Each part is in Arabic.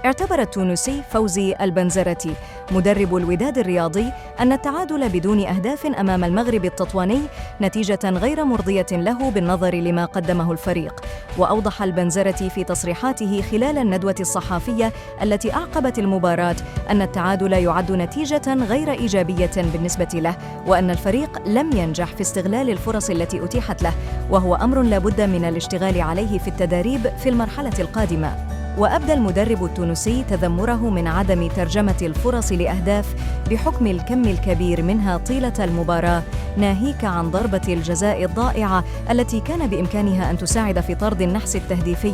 اعتبر التونسي فوزي البنزرتي مدرب الوداد الرياضي أن التعادل بدون أهداف أمام المغرب التطواني نتيجة غير مرضية له بالنظر لما قدمه الفريق. وأوضح البنزرتي في تصريحاته خلال الندوة الصحفية التي أعقبت المباراة أن التعادل يعد نتيجة غير إيجابية بالنسبة له، وأن الفريق لم ينجح في استغلال الفرص التي أتيحت له، وهو أمر لابد من الاشتغال عليه في التدريب في المرحلة القادمة. وأبدى المدرب التونسي تذمره من عدم ترجمة الفرص لأهداف بحكم الكم الكبير منها طيلة المباراة، ناهيك عن ضربة الجزاء الضائعة التي كان بإمكانها أن تساعد في طرد النحس التهديفي.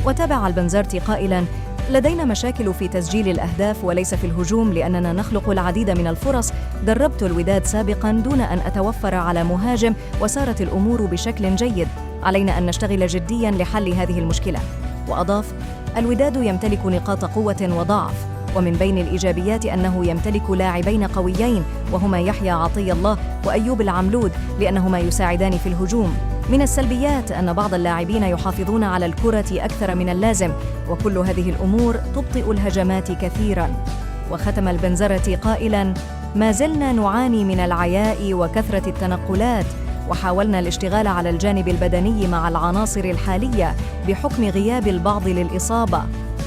وتابع البنزرتي قائلاً: لدينا مشاكل في تسجيل الأهداف وليس في الهجوم، لأننا نخلق العديد من الفرص. دربت الوداد سابقاً دون أن أتوفر على مهاجم، وسارت الأمور بشكل جيد. علينا أن نشتغل جدياً لحل هذه المشكلة. وأضاف: الوداد يمتلك نقاط قوة وضعف، ومن بين الإيجابيات أنه يمتلك لاعبين قويين وهما يحيى عطية الله وأيوب العملود، لأنهما يساعدان في الهجوم. من السلبيات أن بعض اللاعبين يحافظون على الكرة أكثر من اللازم، وكل هذه الأمور تبطئ الهجمات كثيراً. وختم البنزرتي قائلاً: ما زلنا نعاني من العياء وكثرة التنقلات، وحاولنا الاشتغال على الجانب البدني مع العناصر الحالية بحكم غياب البعض للإصابة.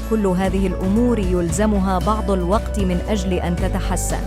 كل هذه الأمور يلزمها بعض الوقت من أجل أن تتحسن.